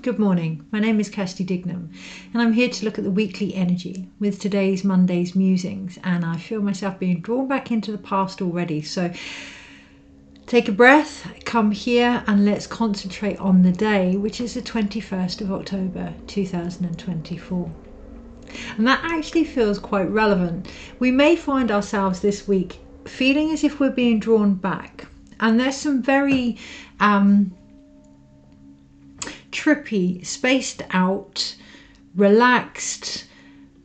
Good morning, my name is Kirsty Dignam and I'm here to look at the weekly energy with today's Monday's Musings, and I feel myself being drawn back into the past already. So take a breath, come here and let's concentrate on the day, which is the 21st of October 2024. And that actually feels quite relevant. We may find ourselves this week feeling as if we're being drawn back, and there's some very trippy, spaced out, relaxed,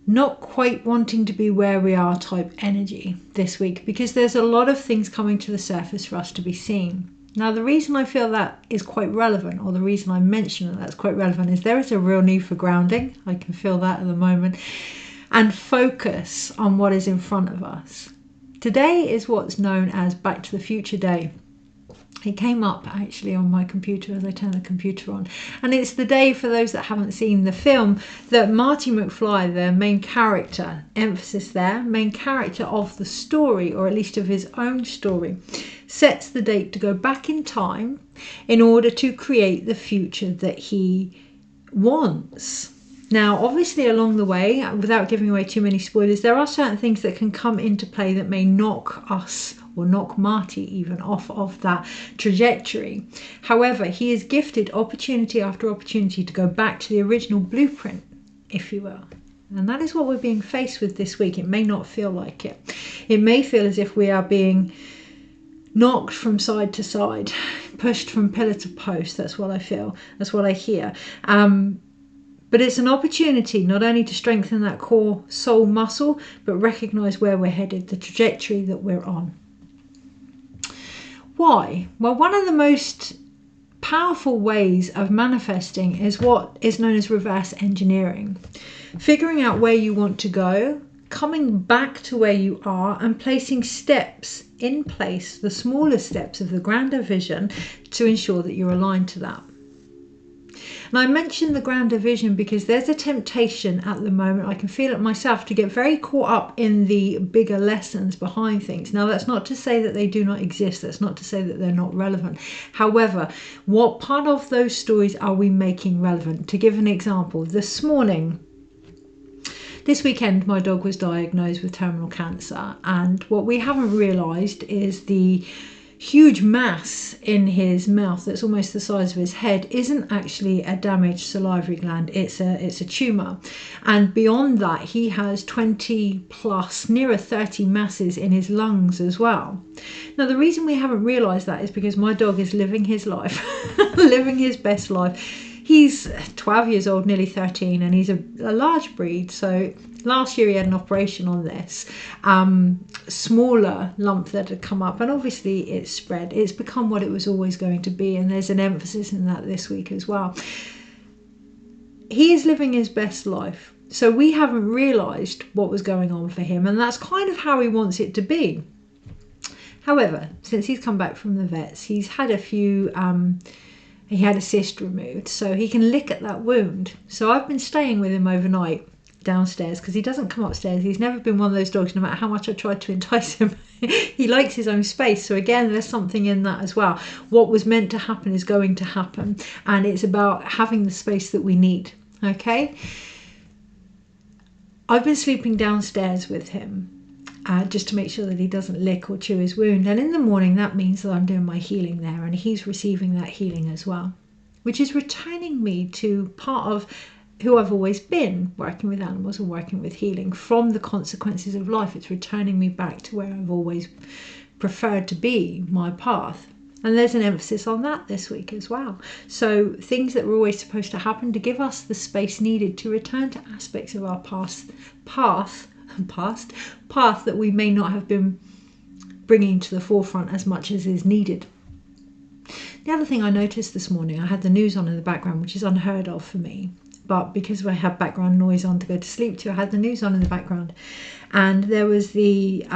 not quite wanting to be where we are type energy this week, because there's a lot of things coming to the surface for us to be seen. Now, the reason I feel that is quite relevant, or the reason I mention that that's quite relevant, is there is a real need for grounding. I can feel that at the moment, and focus on what is in front of us. Today is what's known as Back to the Future Day. It came up actually on my computer as I turned the computer on, and it's the day, for those that haven't seen the film, that Marty McFly, the main character, emphasis there, main character of the story, or at least of his own story, sets the date to go back in time in order to create the future that he wants. Now, obviously along the way, without giving away too many spoilers, there are certain things that can come into play that may knock us, or knock Marty even, off of that trajectory. However, he is gifted opportunity after opportunity to go back to the original blueprint, if you will. And that is what we're being faced with this week. It may not feel like it. It may feel as if we are being knocked from side to side, pushed from pillar to post. That's what I feel. That's what I hear. But it's an opportunity not only to strengthen that core soul muscle, but recognize where we're headed, the trajectory that we're on. Why? Well, one of the most powerful ways of manifesting is what is known as reverse engineering. Figuring out where you want to go, coming back to where you are, and placing steps in place, the smaller steps of the grander vision, to ensure that you're aligned to that. And I mention the grander vision because there's a temptation at the moment, I can feel it myself, to get very caught up in the bigger lessons behind things. Now, that's not to say that they do not exist. That's not to say that they're not relevant. However, what part of those stories are we making relevant? To give an example, this weekend, my dog was diagnosed with terminal cancer. And what we haven't realised is the huge mass in his mouth that's almost the size of his head isn't actually a damaged salivary gland. It's a tumour, and beyond that he has 20 plus, nearer 30 masses in his lungs as well. Now, the reason we haven't realised that is because my dog is living his life, living his best life. He's 12 years old, nearly 13, and he's a large breed. So last year he had an operation on this smaller lump that had come up, and obviously it's spread. It's become what it was always going to be, and there's an emphasis in that this week as well. He is living his best life, so we haven't realised what was going on for him, and that's kind of how he wants it to be. However, since he's come back from the vets, he's had a few he had a cyst removed, so he can lick at that wound. So I've been staying with him overnight downstairs, because he doesn't come upstairs. He's never been one of those dogs, no matter how much I tried to entice him. He likes his own space. So again, there's something in that as well. What was meant to happen is going to happen, and it's about having the space that we need. Okay, I've been sleeping downstairs with him, just to make sure that he doesn't lick or chew his wound. And in the morning, that means that I'm doing my healing there, and he's receiving that healing as well, which is returning me to part of who I've always been, working with animals and working with healing from the consequences of life. It's returning me back to where I've always preferred to be, my path. And there's an emphasis on that this week as well. So things that were always supposed to happen to give us the space needed to return to aspects of our path that we may not have been bringing to the forefront as much as is needed. The other thing I noticed this morning, I had the news on in the background, which is unheard of for me, but because I had background noise on to go to sleep to, I had the news on in the background, and there was the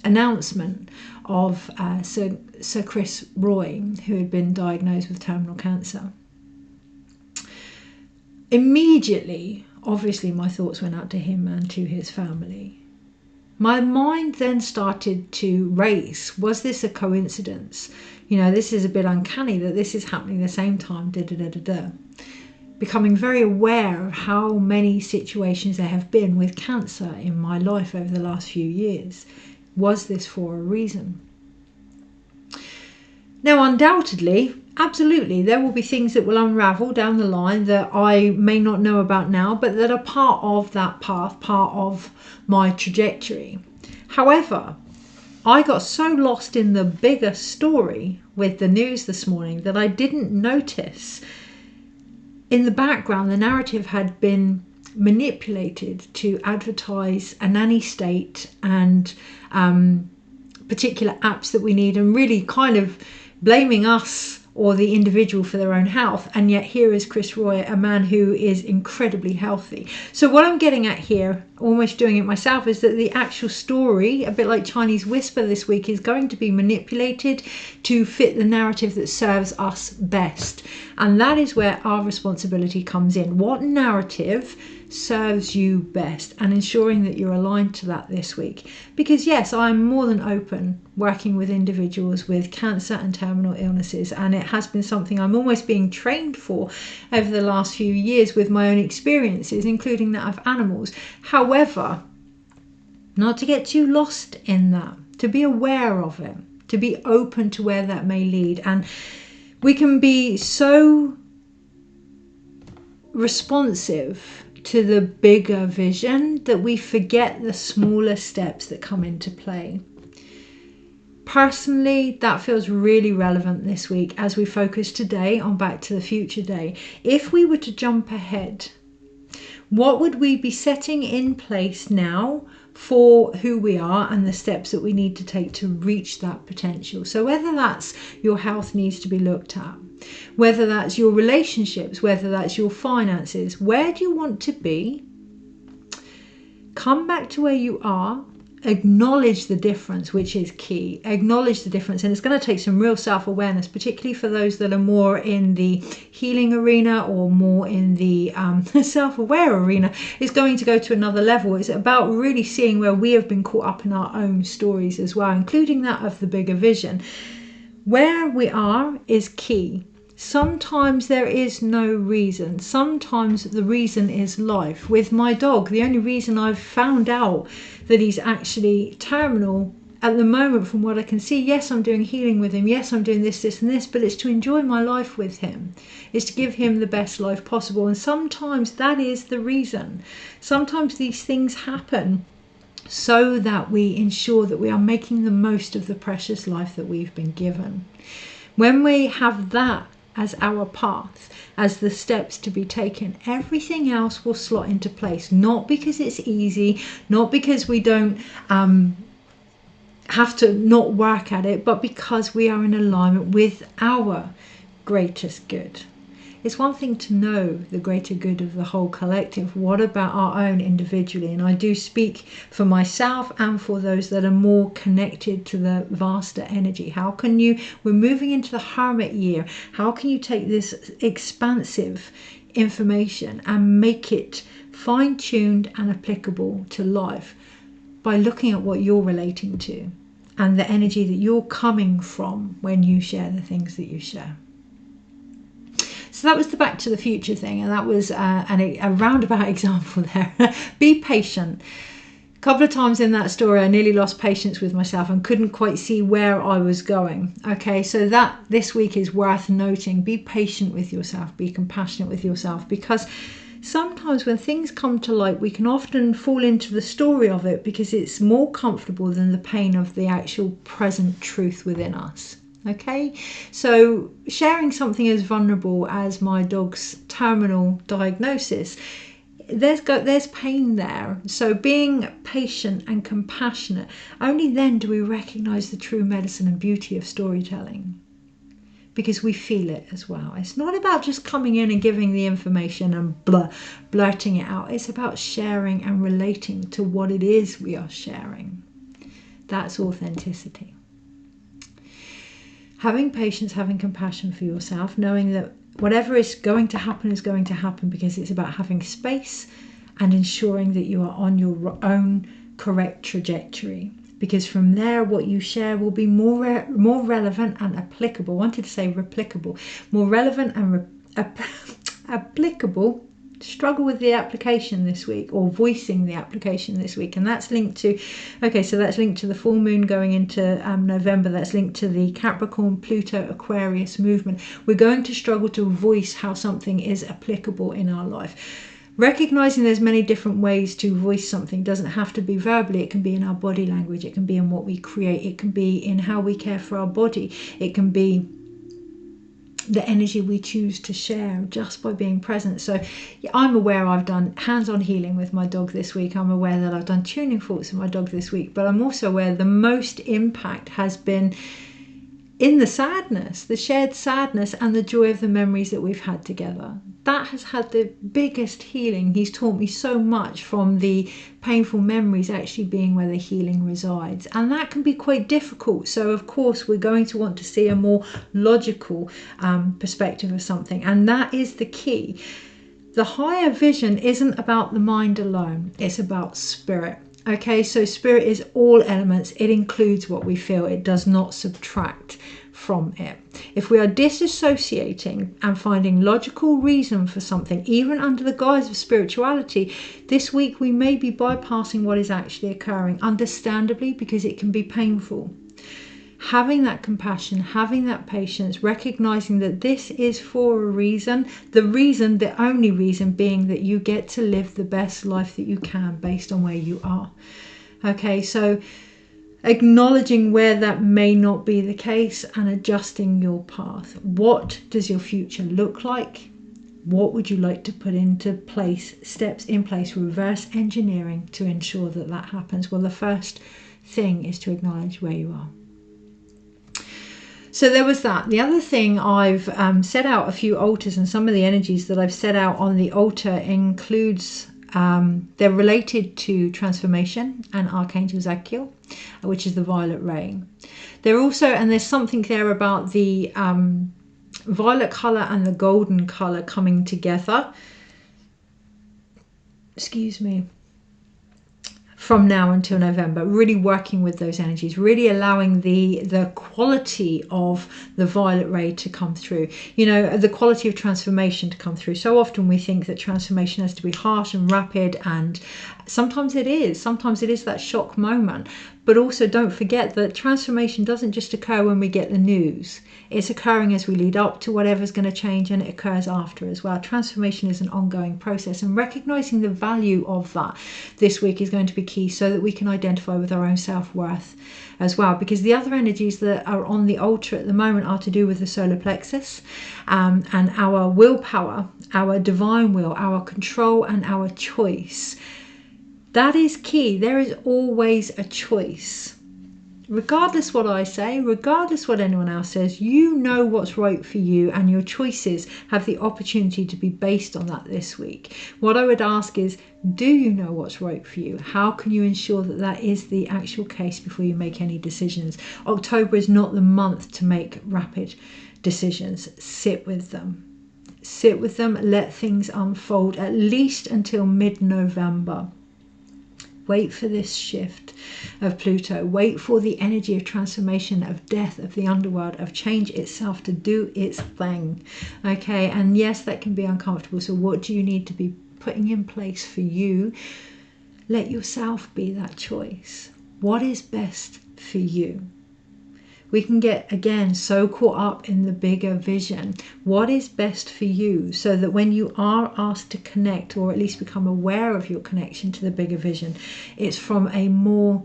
announcement of Sir Chris Roy, who had been diagnosed with terminal cancer. Immediately, obviously, my thoughts went out to him and to his family. My mind then started to race. Was this a coincidence? You know, this is a bit uncanny that this is happening at the same time. becoming very aware of how many situations there have been with cancer in my life over the last few years. Was this for a reason? Now, undoubtedly, absolutely, there will be things that will unravel down the line that I may not know about now, but that are part of that path, part of my trajectory. However, I got so lost in the bigger story with the news this morning that I didn't notice in the background the narrative had been manipulated to advertise a nanny state and particular apps that we need, and really kind of blaming us or the individual for their own health. And yet here is Chris Roy, a man who is incredibly healthy. So what I'm getting at here, almost doing it myself, is that the actual story, a bit like Chinese whisper this week, is going to be manipulated to fit the narrative that serves us best. And that is where our responsibility comes in. What narrative serves you best, and ensuring that you're aligned to that this week. Because yes, I'm more than open working with individuals with cancer and terminal illnesses, and it has been something I'm almost being trained for over the last few years with my own experiences, including that of animals. However, not to get too lost in that, to be aware of it, to be open to where that may lead. And we can be so responsive to the bigger vision that we forget the smaller steps that come into play. Personally, that feels really relevant this week as we focus today on Back to the Future Day. If we were to jump ahead, what would we be setting in place now for who we are and the steps that we need to take to reach that potential? So whether that's your health needs to be looked at, whether that's your relationships, whether that's your finances, where do you want to be? Come back to where you are, acknowledge the difference, which is key. Acknowledge the difference, and it's going to take some real self-awareness, particularly for those that are more in the healing arena or more in the self-aware arena. It's going to go to another level. It's about really seeing where we have been caught up in our own stories as well, including that of the bigger vision. Where we are is key. Sometimes there is no reason. Sometimes the reason is life. With my dog, the only reason I've found out that he's actually terminal at the moment, from what I can see, yes, I'm doing healing with him. Yes, I'm doing this, this, and this, but it's to enjoy my life with him. It's to give him the best life possible. And sometimes that is the reason. Sometimes these things happen so that we ensure that we are making the most of the precious life that we've been given. When we have that as our path, as the steps to be taken, everything else will slot into place. Not because it's easy, not because we don't have to not work at it, but because we are in alignment with our greatest good. It's one thing to know the greater good of the whole collective. What about our own individually? And I do speak for myself and for those that are more connected to the vaster energy. How can you, we're moving into the Hermit year, how can you take this expansive information and make it fine-tuned and applicable to life by looking at what you're relating to and the energy that you're coming from when you share the things that you share. So that was the Back to the Future thing, and that was a roundabout example there. Be patient. A couple of times in that story I nearly lost patience with myself and couldn't quite see where I was going. Okay, so that this week is worth noting. Be patient with yourself, be compassionate with yourself, because sometimes when things come to light, we can often fall into the story of it because it's more comfortable than the pain of the actual present truth within us. Okay, so sharing something as vulnerable as my dog's terminal diagnosis, there's pain there. So being patient and compassionate, only then do we recognize the true medicine and beauty of storytelling, because we feel it as well. It's not about just coming in and giving the information and blurting it out. It's about sharing and relating to what it is we are sharing. That's authenticity. Having patience, having compassion for yourself, knowing that whatever is going to happen is going to happen, because it's about having space and ensuring that you are on your own correct trajectory. Because from there, what you share will be more relevant and applicable. I wanted to say replicable. More relevant and applicable, struggle with the application this week, or voicing the application this week. And that's linked to, okay, so that's linked to the full moon going into November. That's linked to the Capricorn, Pluto, Aquarius movement. We're going to struggle to voice how something is applicable in our life. Recognizing there's many different ways to voice something. Doesn't have to be verbally. It can be in our body language. It can be in what we create. It can be in how we care for our body. It can be the energy we choose to share just by being present. So yeah, I'm aware I've done hands-on healing with my dog this week. I'm aware that I've done tuning forks with my dog this week, but I'm also aware the most impact has been in the sadness, the shared sadness and the joy of the memories that we've had together. That has had the biggest healing. He's taught me so much from the painful memories actually being where the healing resides. And that can be quite difficult. So of course, we're going to want to see a more logical perspective of something. And that is the key. The higher vision isn't about the mind alone. It's about spirit. Okay, so spirit is all elements. It includes what we feel. It does not subtract from it. If we are disassociating and finding logical reason for something, even under the guise of spirituality, this week we may be bypassing what is actually occurring, understandably, because it can be painful. Having that compassion, having that patience, recognizing that this is for a reason, the only reason being that you get to live the best life that you can based on where you are. Okay, so acknowledging where that may not be the case and adjusting your path. What does your future look like? What would you like to put into place, steps in place, reverse engineering to ensure that that happens? Well, the first thing is to acknowledge where you are. So there was that. The other thing, I've set out a few altars, and some of the energies that I've set out on the altar includes, they're related to transformation and Archangel Zadkiel, which is the violet ray. They're also, and there's something there about the violet colour and the golden colour coming together. Excuse me. From now until November, really working with those energies, really allowing the quality of the violet ray to come through, you know, the quality of transformation to come through. So often we think that transformation has to be harsh and rapid, and sometimes it is that shock moment. But also don't forget that transformation doesn't just occur when we get the news. It's occurring as we lead up to whatever's going to change, and it occurs after as well. Transformation is an ongoing process, and recognizing the value of that this week is going to be key, so that we can identify with our own self-worth as well. Because the other energies that are on the altar at the moment are to do with the solar plexus and our willpower, our divine will, our control and our choice. That is key. There is always a choice. Regardless what I say, regardless what anyone else says, you know what's right for you, and your choices have the opportunity to be based on that this week. What I would ask is, do you know what's right for you? How can you ensure that that is the actual case before you make any decisions? October is not the month to make rapid decisions. Sit with them. Sit with them. Let things unfold at least until mid-November. Wait for this shift of Pluto. Wait for the energy of transformation, of death, of the underworld, of change itself to do its thing. Okay, and yes, that can be uncomfortable. So what do you need to be putting in place for you? Let yourself be that choice. What is best for you? We can get, again, so caught up in the bigger vision. What is best for you, so that when you are asked to connect, or at least become aware of your connection to the bigger vision, it's from a more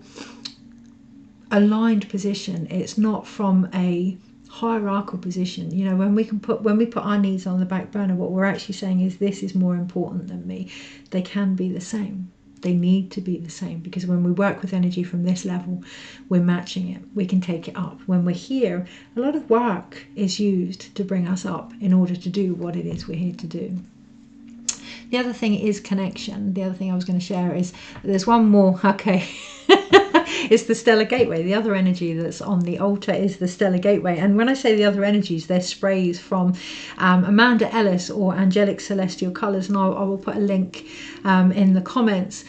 aligned position. It's not from a hierarchical position. You know, when we put our needs on the back burner, what we're actually saying is, this is more important than me. They can be the same. They need to be the same, because when we work with energy from this level, we're matching it. We can take it up. When we're here, a lot of work is used to bring us up in order to do what it is we're here to do. The other thing is connection. The other thing I was going to share is, there's one more. Okay. It's the stellar gateway. The other energy that's on the altar is the stellar gateway. And when I say the other energies, they're sprays from Amanda Ellis, or Angelic Celestial Colours, and I will put a link in the comments.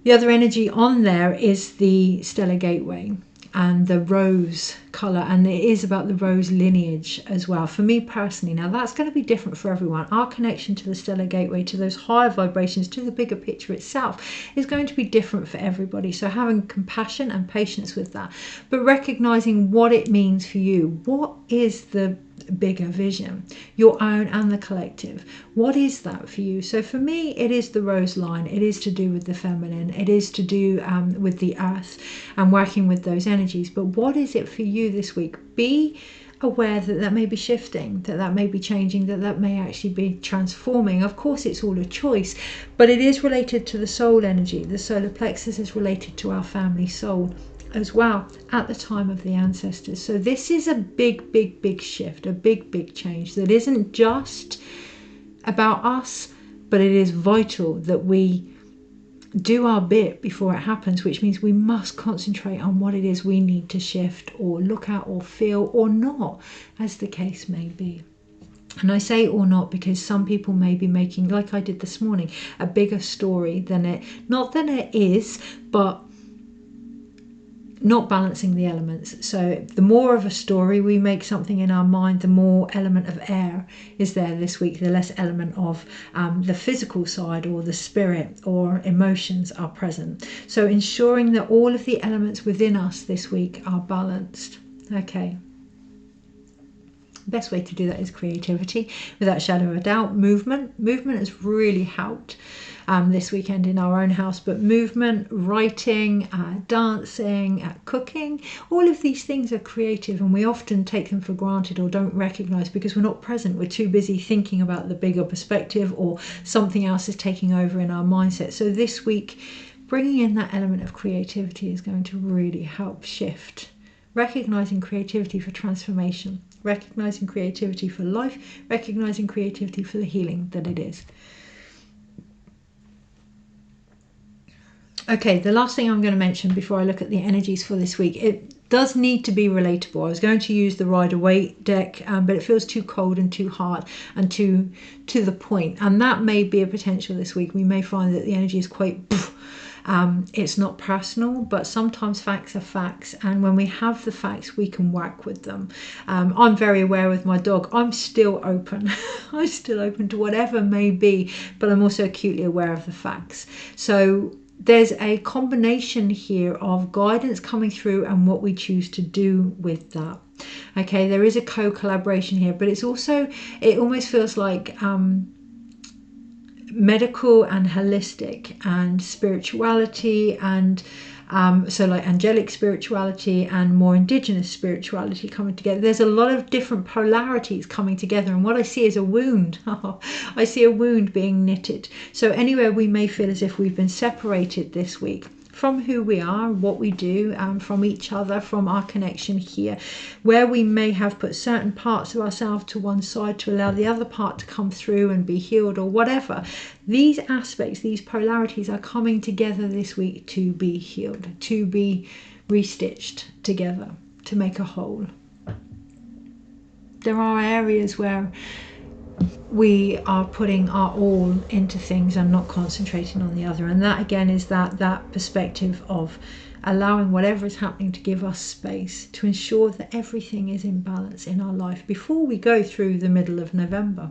The other energy on there is the stellar gateway and the rose colour, and it is about the rose lineage as well. For me personally, now that's going to be different for everyone. Our connection to the stellar gateway, to those higher vibrations, to the bigger picture itself is going to be different for everybody. So having compassion and patience with that, but recognising what it means for you. What is the bigger vision, your own and the collective? What is that for you? So for me, it is the rose line. It is to do with the feminine. It is to do with the earth and working with those energies. But what is it for you this week? Be aware that that may be shifting, that that may be changing, that that may actually be transforming. Of course, it's all a choice, but it is related to the soul energy. The solar plexus is related to our family soul as well at the time of the ancestors. So this is a big shift, a big change that isn't just about us, but it is vital that we do our bit before it happens, which means we must concentrate on what it is we need to shift or look at or feel or not, as the case may be. And I say or not because some people may be making, like I did this morning, a bigger story than it, not than it is, but not balancing the elements. So the more of a story we make something in our mind, the more element of air is there this week, the less element of the physical side or the spirit or emotions are present. So ensuring that all of the elements within us this week are balanced. Okay. Best way to do that is creativity, without a shadow of a doubt. Movement has really helped this weekend in our own house, but movement, writing, dancing, cooking, all of these things are creative, and we often take them for granted or don't recognize because we're not present. We're too busy thinking about the bigger perspective, or something else is taking over in our mindset. So this week, bringing in that element of creativity is going to really help shift. Recognizing creativity for transformation, recognizing creativity for life, recognizing creativity for the healing that it is. Okay, the last thing I'm going to mention before I look at the energies for this week, it does need to be relatable. I was going to use the Rider-Waite deck, but it feels too cold and too hard and too to the point. And that may be a potential this week. We may find that the energy is quite... it's not personal, but sometimes facts are facts, and when we have the facts we can work with them. I'm very aware with my dog, I'm still open I'm still open to whatever may be, but I'm also acutely aware of the facts. So there's a combination here of guidance coming through and what we choose to do with that. Okay, there is a co-collaboration here, but it's also, it almost feels like medical and holistic and spirituality and so like angelic spirituality and more indigenous spirituality coming together. There's a lot of different polarities coming together, and what I see is a wound. I see a wound being knitted. So anywhere we may feel as if we've been separated this week from who we are, what we do, from each other, from our connection here, where we may have put certain parts of ourselves to one side to allow the other part to come through and be healed or whatever. These aspects, these polarities are coming together this week to be healed, to be restitched together, to make a whole. There are areas where we are putting our all into things and not concentrating on the other, and that again is that perspective of allowing whatever is happening to give us space to ensure that everything is in balance in our life before we go through the middle of November.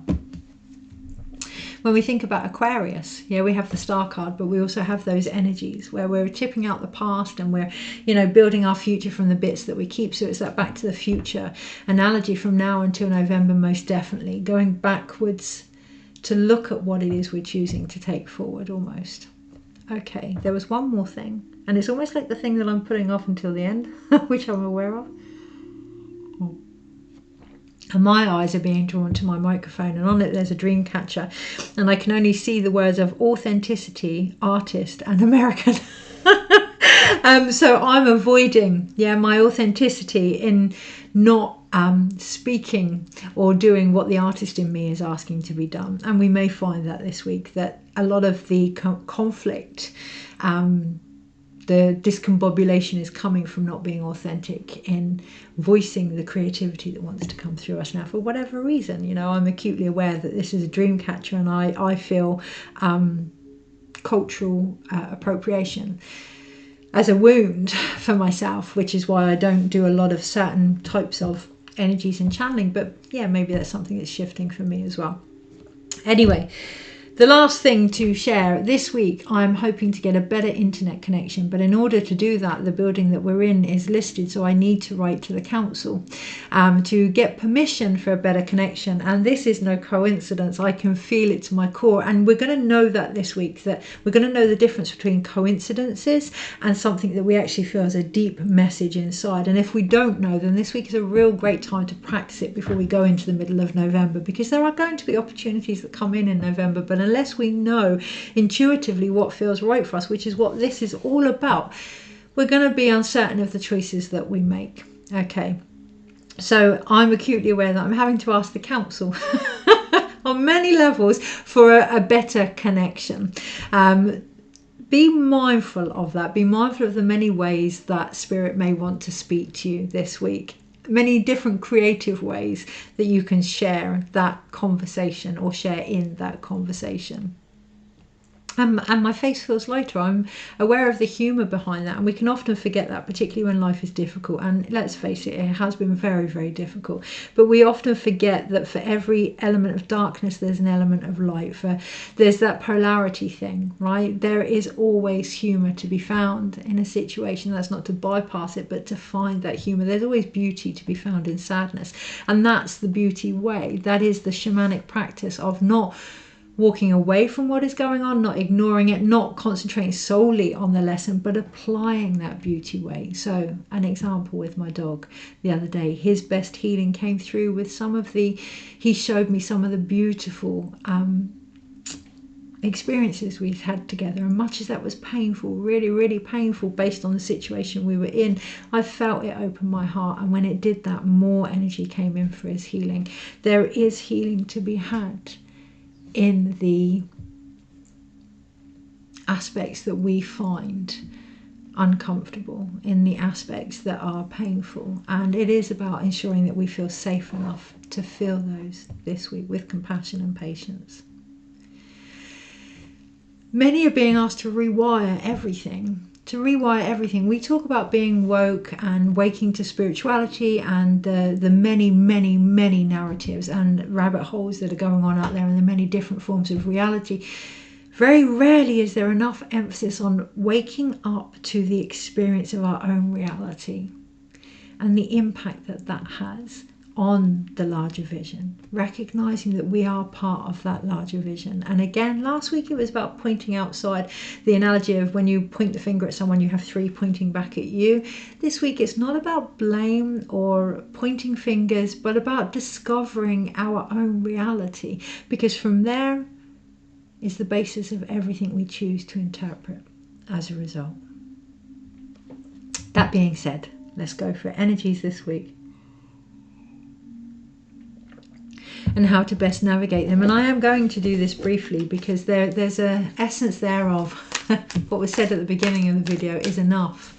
When we think about Aquarius, yeah, we have the star card, but we also have those energies where we're tipping out the past and we're, you know, building our future from the bits that we keep. So it's that back to the future analogy from now until November, most definitely. Going backwards to look at what it is we're choosing to take forward almost. Okay, there was one more thing, and it's almost like the thing that I'm putting off until the end, which I'm aware of. And my eyes are being drawn to my microphone, and on it there's a dream catcher, and I can only see the words of authenticity, artist, and American. So I'm avoiding, my authenticity in not speaking or doing what the artist in me is asking to be done. And we may find that this week that a lot of the conflict, the discombobulation is coming from not being authentic in voicing the creativity that wants to come through us now for whatever reason. You know, I'm acutely aware that this is a dream catcher, and I feel cultural appropriation. as a wound for myself, which is why I don't do a lot of certain types of energies and channeling. But yeah, maybe that's something that's shifting for me as well. Anyway, the last thing to share this week, I'm hoping to get a better internet connection, but in order to do that, the building that we're in is listed, so I need to write to the council to get permission for a better connection. And this is no coincidence. I can feel it to my core, and we're going to know that this week, that we're going to know the difference between coincidences and something that we actually feel is a deep message inside. And if we don't know, then this week is a real great time to practice it before we go into the middle of November, because there are going to be opportunities that come in November, but unless we know intuitively what feels right for us, which is what this is all about, we're going to be uncertain of the choices that we make. Okay, so I'm acutely aware that I'm having to ask the council on many levels for a better connection. Be mindful of that. Be mindful of the many ways that Spirit may want to speak to you this week. Many different creative ways that you can share that conversation or share in that conversation. And my face feels lighter. I'm aware of the humour behind that, and we can often forget that, particularly when life is difficult. And let's face it, it has been very, very difficult. But we often forget that for every element of darkness, there's an element of light. There's that polarity thing, right? There is always humour to be found in a situation. That's not to bypass it, but to find that humour. There's always beauty to be found in sadness. And that's the beauty way. That is the shamanic practice of not walking away from what is going on, not ignoring it, not concentrating solely on the lesson, but applying that beauty way. So an example with my dog the other day, his best healing came through with he showed me some of the beautiful experiences we've had together, and much as that was painful, really, really painful based on the situation we were in, I felt it open my heart, and when it did that, more energy came in for his healing. There is healing to be had in the aspects that we find uncomfortable, in the aspects that are painful, and it is about ensuring that we feel safe enough to feel those this week with compassion and patience. Many are being asked to rewire everything. We talk about being woke and waking to spirituality and the many, many, many narratives and rabbit holes that are going on out there and the many different forms of reality. Very rarely is there enough emphasis on waking up to the experience of our own reality and the impact that that has on the larger vision, recognizing that we are part of that larger vision. And again, last week it was about pointing outside, the analogy of when you point the finger at someone, you have three pointing back at you. This week it's not about blame or pointing fingers, but about discovering our own reality, because from there is the basis of everything we choose to interpret as a result. That being said, let's go for energies this week and how to best navigate them. And I am going to do this briefly because there's a essence there of what was said at the beginning of the video is enough.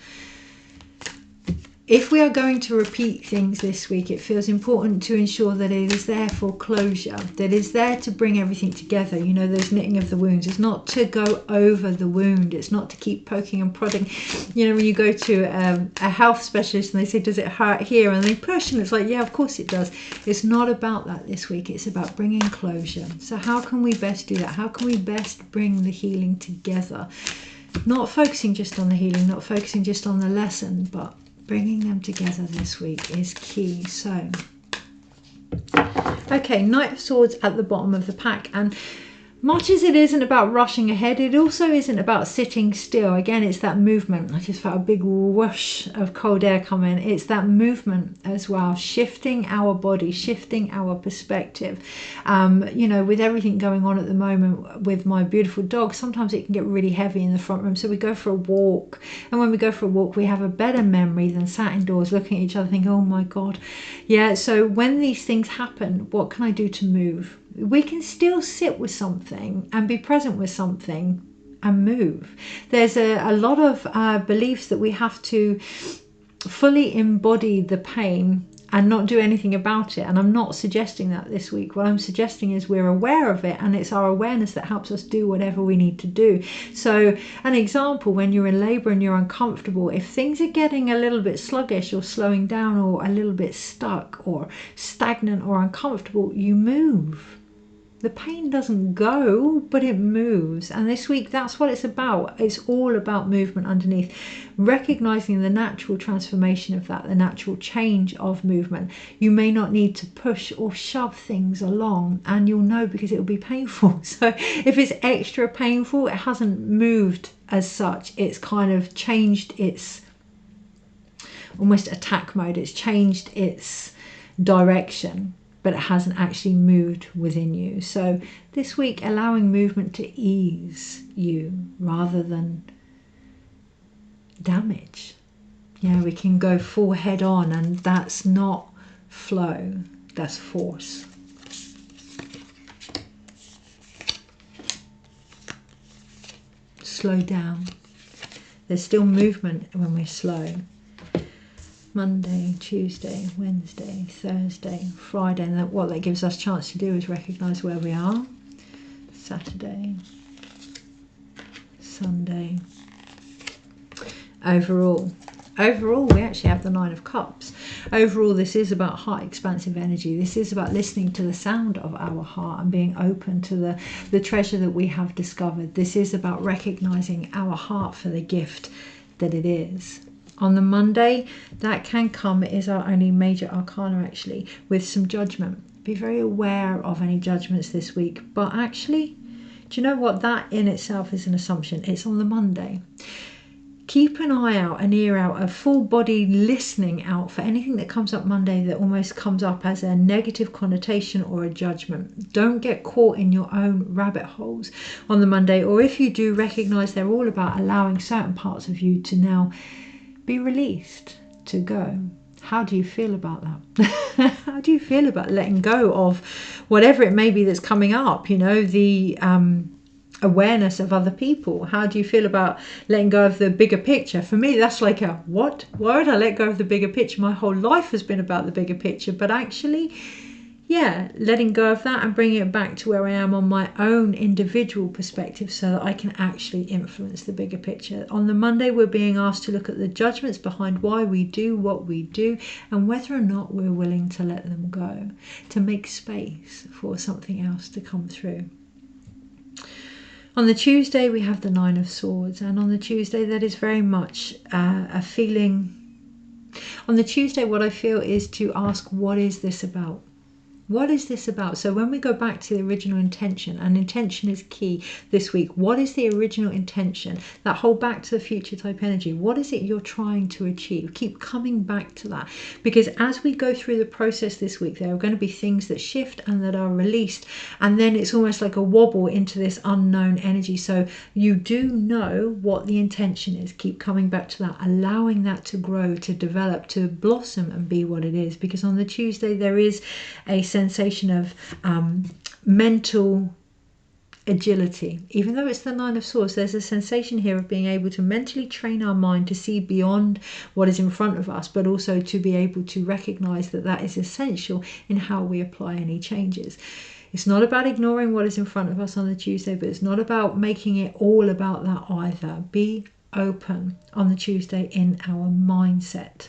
If we are going to repeat things this week, it feels important to ensure that it is there for closure, that it's there to bring everything together. You know, those knitting of the wounds. It's not to go over the wound. It's not to keep poking and prodding. You know, when you go to a health specialist and they say, does it hurt here? And they push and it's like, yeah, of course it does. It's not about that this week. It's about bringing closure. So how can we best do that? How can we best bring the healing together? Not focusing just on the healing, not focusing just on the lesson, but bringing them together this week is key. So, okay, Knight of Swords at the bottom of the pack, and much as it isn't about rushing ahead, it also isn't about sitting still. Again, it's that movement. I just felt a big whoosh of cold air come in. It's that movement as well, shifting our body, shifting our perspective. You know, with everything going on at the moment with my beautiful dog, sometimes it can get really heavy in the front room. So we go for a walk. And when we go for a walk, we have a better memory than sat indoors looking at each other thinking, oh my God. Yeah, so when these things happen, what can I do to move? We can still sit with something and be present with something and move. There's a lot of beliefs that we have to fully embody the pain and not do anything about it. And I'm not suggesting that this week. What I'm suggesting is we're aware of it, and it's our awareness that helps us do whatever we need to do. So an example, when you're in labor and you're uncomfortable, if things are getting a little bit sluggish or slowing down or a little bit stuck or stagnant or uncomfortable, you move. The pain doesn't go, but it moves. And this week, that's what it's about. It's all about movement underneath. Recognizing the natural transformation of that, the natural change of movement. You may not need to push or shove things along, and you'll know because it will be painful. So if it's extra painful, it hasn't moved as such. It's kind of changed its almost attack mode. It's changed its direction, but it hasn't actually moved within you. So this week, allowing movement to ease you rather than damage. We can go full head on, and that's not flow, that's force. Slow down. There's still movement when we're slow. Monday, Tuesday, Wednesday, Thursday, Friday, and what that gives us a chance to do is recognise where we are. Saturday, Sunday. Overall, we actually have the Nine of Cups. Overall, this is about heart expansive energy. This is about listening to the sound of our heart and being open to the treasure that we have discovered. This is about recognising our heart for the gift that it is. On the Monday, that can come, it is our only major arcana actually, with some judgment. Be very aware of any judgments this week. But actually, do you know what? That in itself is an assumption. It's on the Monday. Keep an eye out, an ear out, a full body listening out for anything that comes up Monday that almost comes up as a negative connotation or a judgment. Don't get caught in your own rabbit holes on the Monday. Or if you do, recognise they're all about allowing certain parts of you to now be released, to go. How do you feel about that? How do you feel about letting go of whatever it may be that's coming up? The awareness of other people. How do you feel about letting go of the bigger picture? For me, that's like a what? Why would I let go of the bigger picture? My whole life has been about the bigger picture. But actually, letting go of that and bringing it back to where I am on my own individual perspective so that I can actually influence the bigger picture. On the Monday, we're being asked to look at the judgments behind why we do what we do and whether or not we're willing to let them go, to make space for something else to come through. On the Tuesday, we have the Nine of Swords, and on the Tuesday, that is very much a feeling. On the Tuesday, what I feel is to ask, what is this about? What is this about? So when we go back to the original intention, and intention is key this week, what is the original intention? That whole back to the future type energy. What is it you're trying to achieve? Keep coming back to that, because as we go through the process this week, there are going to be things that shift and that are released, and then it's almost like a wobble into this unknown energy. So you do know what the intention is. Keep coming back to that, allowing that to grow, to develop, to blossom and be what it is, because on the Tuesday there is a sensation of mental agility. Even though it's the Nine of Swords, there's a sensation here of being able to mentally train our mind to see beyond what is in front of us, but also to be able to recognize that that is essential in how we apply any changes. It's not about ignoring what is in front of us on the Tuesday, but it's not about making it all about that either. Be open on the Tuesday in our mindset.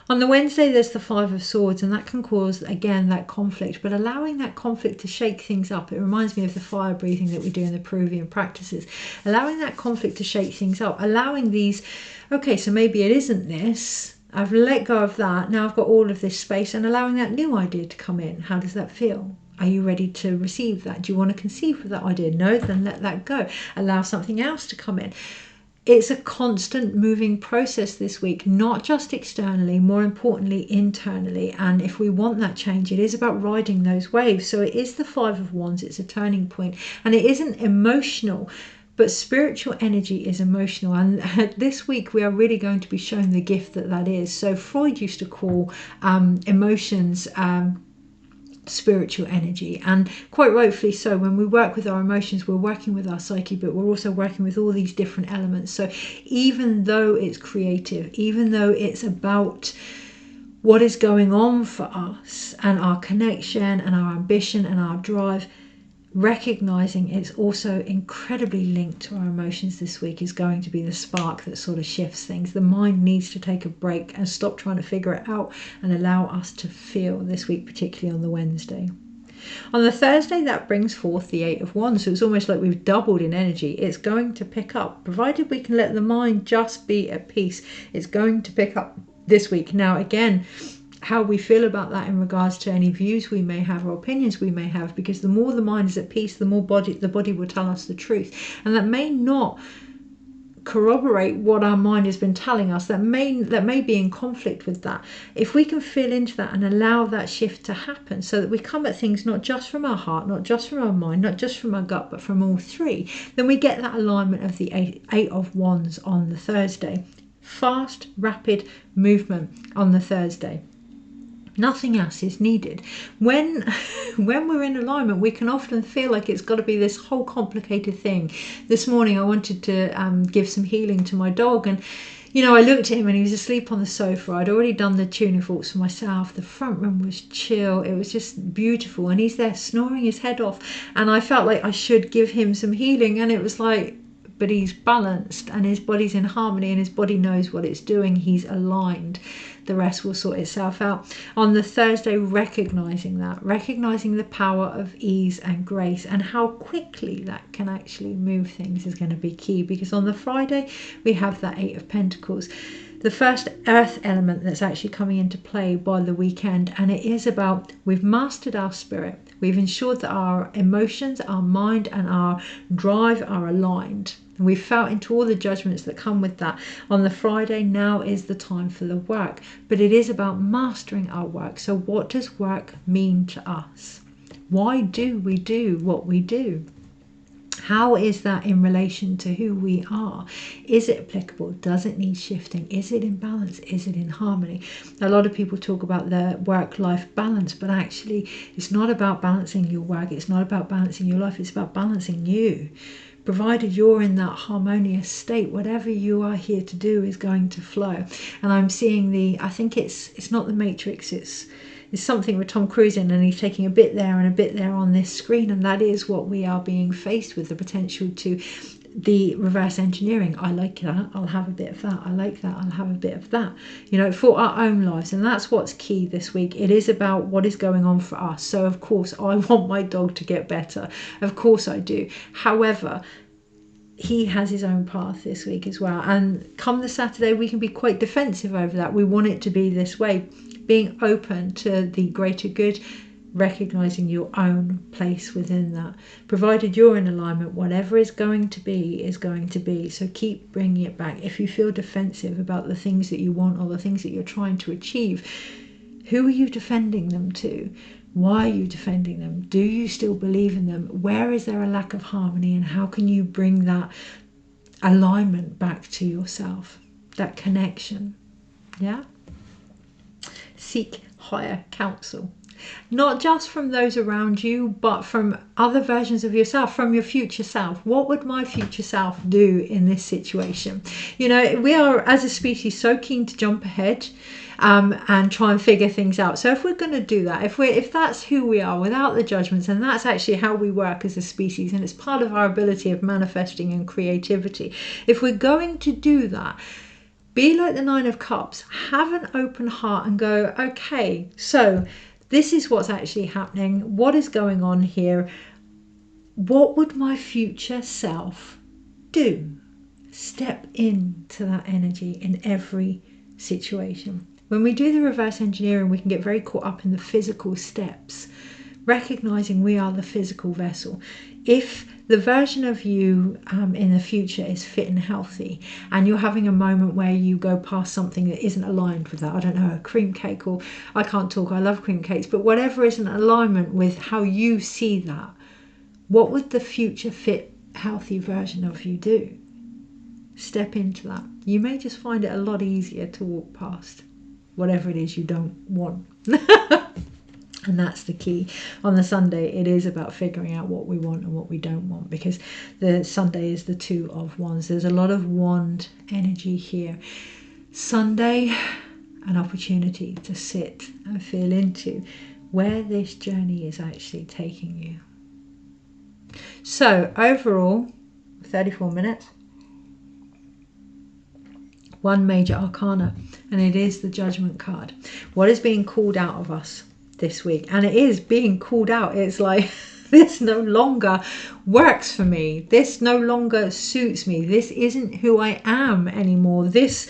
On the Wednesday, there's the Five of Swords, and that can cause, again, that conflict, but allowing that conflict to shake things up. It reminds me of the fire breathing that we do in the Peruvian practices. Allowing that conflict to shake things up, allowing these, okay, so maybe it isn't this. I've let go of that. Now I've got all of this space, and allowing that new idea to come in. How does that feel? Are you ready to receive that? Do you want to conceive of that idea? No, then let that go. Allow something else to come in. It's a constant moving process this week, not just externally, more importantly internally. And if we want that change, it is about riding those waves. So it is the Five of Wands, it's a turning point, and it isn't emotional, but spiritual energy is emotional. And this week we are really going to be shown the gift that that is. So Freud used to call emotions spiritual energy, and quite rightfully so. When we work with our emotions, we're working with our psyche, but we're also working with all these different elements. So even though it's creative, even though it's about what is going on for us and our connection and our ambition and our drive, recognizing it's also incredibly linked to our emotions this week is going to be the spark that sort of shifts things. The mind needs to take a break and stop trying to figure it out and allow us to feel this week, particularly on the Wednesday. On the Thursday, that brings forth the Eight of Wands. So it's almost like we've doubled in energy. It's going to pick up, provided we can let the mind just be at peace. It's going to pick up this week. Now, again, how we feel about that in regards to any views we may have or opinions we may have, because the more the mind is at peace, the more the body will tell us the truth. And that may not corroborate what our mind has been telling us, that may be in conflict with that. If we can feel into that and allow that shift to happen, so that we come at things not just from our heart, not just from our mind, not just from our gut, but from all three, then we get that alignment of the Eight of Wands on the Thursday. Fast, rapid movement on the Thursday. Nothing else is needed. When we're in alignment, we can often feel like it's got to be this whole complicated thing. This morning I wanted to give some healing to my dog, and I looked at him and he was asleep on the sofa. I'd already done the tuning forks for myself. The front room was chill. It was just beautiful, and he's there snoring his head off, and I felt like I should give him some healing, and it was like, but he's balanced and his body's in harmony and his body knows what it's doing. He's aligned. The rest will sort itself out. On the Thursday, recognizing the power of ease and grace, and how quickly that can actually move things is going to be key, because on the Friday we have that Eight of Pentacles, the first earth element that's actually coming into play by the weekend. And it is about, we've mastered our spirit. We've ensured that our emotions, our mind and our drive are aligned. And we've felt into all the judgments that come with that. On the Friday, now is the time for the work. But it is about mastering our work. So what does work mean to us? Why do we do what we do? How is that in relation to who we are? Is it applicable? Does it need shifting? Is it in balance? Is it in harmony? A lot of people talk about the work-life balance, but actually it's not about balancing your work. It's not about balancing your life. It's about balancing you. Provided you're in that harmonious state, whatever you are here to do is going to flow. And I'm seeing I think it's not the Matrix, it's something with Tom Cruise in, and he's taking a bit there and a bit there on this screen, and that is what we are being faced with, the potential to the reverse engineering. I like that, I'll have a bit of that. I like that, I'll have a bit of that, for our own lives. And that's what's key this week. It is about what is going on for us. So of course I want my dog to get better, of course I do. However, he has his own path this week as well, and come the Saturday we can be quite defensive over that. We want it to be this way, being open to the greater good, recognizing your own place within that. Provided you're in alignment, whatever is going to be is going to be. So keep bringing it back. If you feel defensive about the things that you want or the things that you're trying to achieve, who are you defending them to? Why are you defending them? Do you still believe in them? Where is there a lack of harmony, and how can you bring that alignment back to yourself, that connection? Yeah. Seek higher counsel, not just from those around you, but from other versions of yourself, from your future self. What would my future self do in this situation? We are as a species so keen to jump ahead and try and figure things out. So if we're going to do that, if that's who we are without the judgments, and that's actually how we work as a species, and it's part of our ability of manifesting and creativity, if we're going to do that, be like the Nine of Cups, have an open heart and go, okay, so this is what's actually happening. What is going on here? What would my future self do? Step into that energy in every situation. When we do the reverse engineering, we can get very caught up in the physical steps, recognizing we are the physical vessel. If the version of you in the future is fit and healthy, and you're having a moment where you go past something that isn't aligned with that, I don't know, a cream cake, or I can't talk, I love cream cakes, but whatever is in alignment with how you see that, what would the future fit, healthy version of you do? Step into that. You may just find it a lot easier to walk past whatever it is you don't want. And that's the key. On the Sunday, it is about figuring out what we want and what we don't want, because the Sunday is the Two of Wands. There's a lot of wand energy here. Sunday, an opportunity to sit and feel into where this journey is actually taking you. So overall, 34 minutes, one major arcana, and it is the Judgment card. What is being called out of us this week? And it is being called out. It's like, this no longer works for me. This no longer suits me. This isn't who I am anymore. This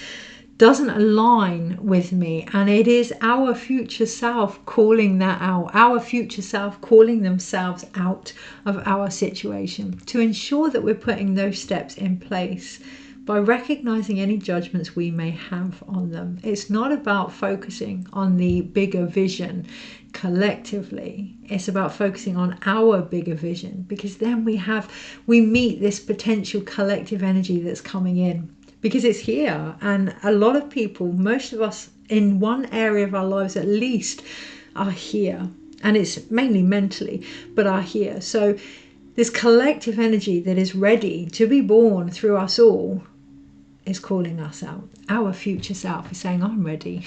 doesn't align with me. And it is our future self calling that out. Our future self calling themselves out of our situation to ensure that we're putting those steps in place by recognizing any judgments we may have on them. It's not about focusing on the bigger vision collectively. It's about focusing on our bigger vision, because then we meet this potential collective energy that's coming in, because it's here. And a lot of people, most of us in one area of our lives at least, are here. And it's mainly mentally, but are here. So this collective energy that is ready to be born through us all is calling us out. Our future self is saying, I'm ready.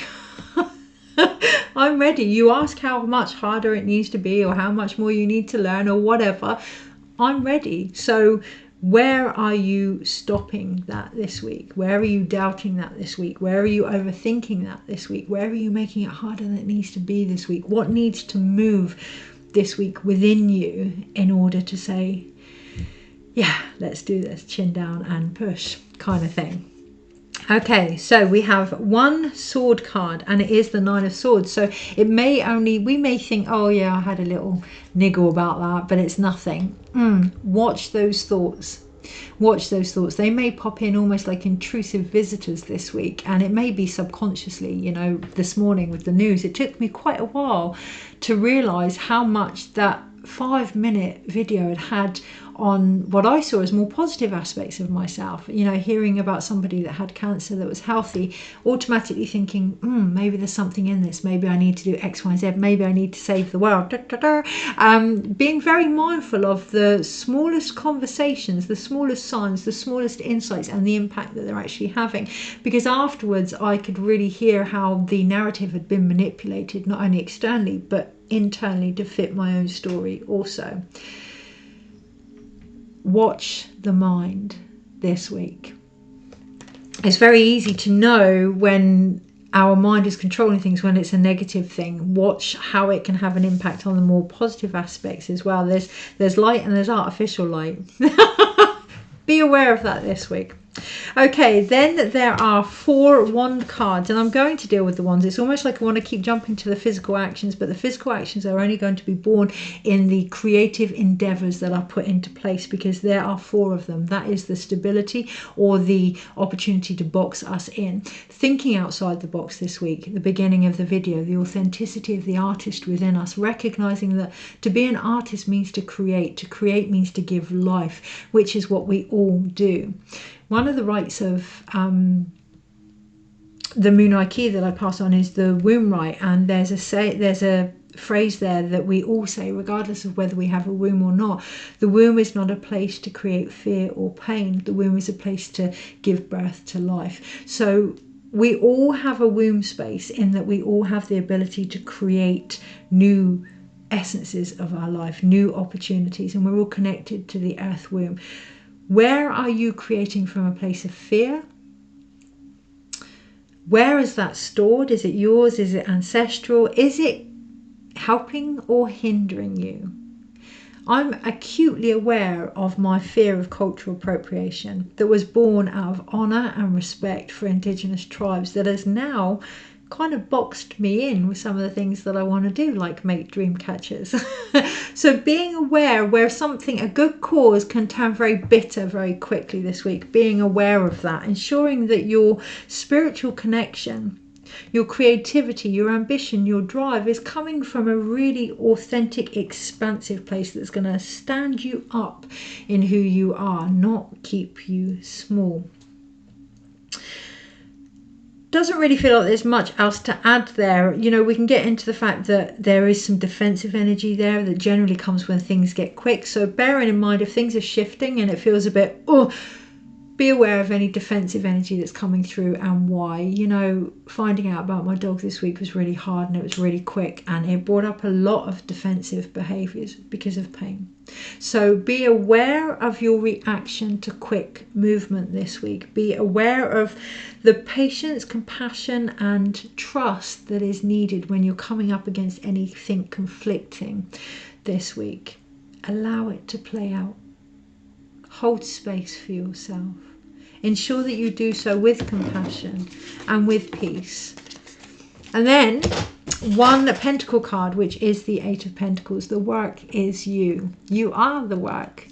I'm ready. You ask how much harder it needs to be, or how much more you need to learn, or whatever. I'm ready. So where are you stopping that this week? Where are you doubting that this week? Where are you overthinking that this week? Where are you making it harder than it needs to be this week? What needs to move this week within you in order to say, yeah, let's do this, chin down and push kind of thing. Okay, so we have one sword card, and it is the Nine of Swords. So it may only, we may think, oh yeah, I had a little niggle about that, but it's nothing. Watch those thoughts. Watch those thoughts. They may pop in almost like intrusive visitors this week, and it may be subconsciously. You know, this morning with the news, it took me quite a while to realize how much that 5-minute video had on what I saw as more positive aspects of myself. You know, hearing about somebody that had cancer that was healthy, automatically thinking, maybe there's something in this. Maybe I need to do X, Y, Z. Maybe I need to save the world. Being very mindful of the smallest conversations, the smallest signs, the smallest insights, and the impact that they're actually having. Because afterwards, I could really hear how the narrative had been manipulated, not only externally, but internally to fit my own story also. Watch the mind this week. It's very easy to know when our mind is controlling things, when it's a negative thing. Watch how it can have an impact on the more positive aspects as well. There's light and there's artificial light. Be aware of that this week. Okay, then there are 4 wand cards, and I'm going to deal with the wands. It's almost like I want to keep jumping to the physical actions, but the physical actions are only going to be born in the creative endeavors that are put into place, because there are 4 of them. That is the stability, or the opportunity to box us in. Thinking outside the box this week, the beginning of the video, the authenticity of the artist within us, recognizing that to be an artist means to create means to give life, which is what we all do. One of the rites of the Moonlight Key that I pass on is the womb rite, and there's a phrase there that we all say, regardless of whether we have a womb or not. The womb is not a place to create fear or pain. The womb is a place to give birth to life. So we all have a womb space, in that we all have the ability to create new essences of our life, new opportunities, and we're all connected to the earth womb. Where are you creating from a place of fear? Where is that stored? Is it yours? Is it ancestral? Is it helping or hindering you? I'm acutely aware of my fear of cultural appropriation that was born out of honour and respect for Indigenous tribes, that has now kind of boxed me in with some of the things that I want to do, like make dream catchers. So being aware where something, a good cause, can turn very bitter very quickly this week, being aware of that, ensuring that your spiritual connection, your creativity, your ambition, your drive is coming from a really authentic, expansive place that's going to stand you up in who you are, not keep you small. Doesn't really feel like there's much else to add there. You know, we can get into the fact that there is some defensive energy there that generally comes when things get quick. So bearing in mind, if things are shifting and it feels a bit, Be aware of any defensive energy that's coming through and why. You know, finding out about my dog this week was really hard and it was really quick, and it brought up a lot of defensive behaviours because of pain. So be aware of your reaction to quick movement this week. Be aware of the patience, compassion and trust that is needed when you're coming up against anything conflicting this week. Allow it to play out. Hold space for yourself. Ensure that you do so with compassion and with peace. And then one pentacle card, which is the Eight of Pentacles. The work is you. You are the work.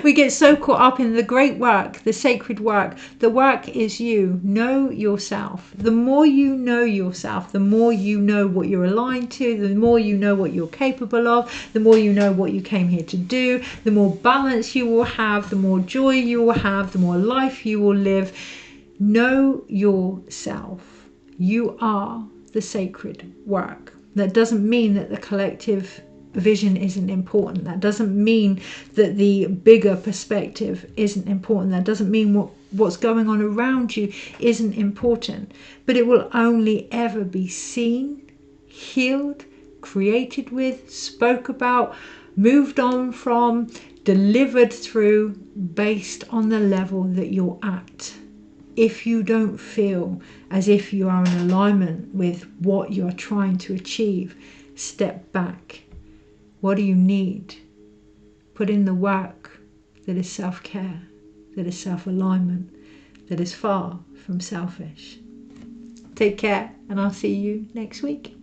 We get so caught up in the great work, the sacred work. The work is you. Know yourself. The more you know yourself, the more you know what you're aligned to, the more you know what you're capable of, the more you know what you came here to do, the more balance you will have, the more joy you will have, the more life you will live. Know yourself. You are the sacred work. That doesn't mean that the collective vision isn't important. That doesn't mean that the bigger perspective isn't important. That doesn't mean what's going on around you isn't important. But it will only ever be seen, healed, created with, spoke about, moved on from, delivered through, based on the level that you're at. If you don't feel as if you are in alignment with what you're trying to achieve, step back. What do you need? Put in the work that is self-care, that is self-alignment, that is far from selfish. Take care, and I'll see you next week.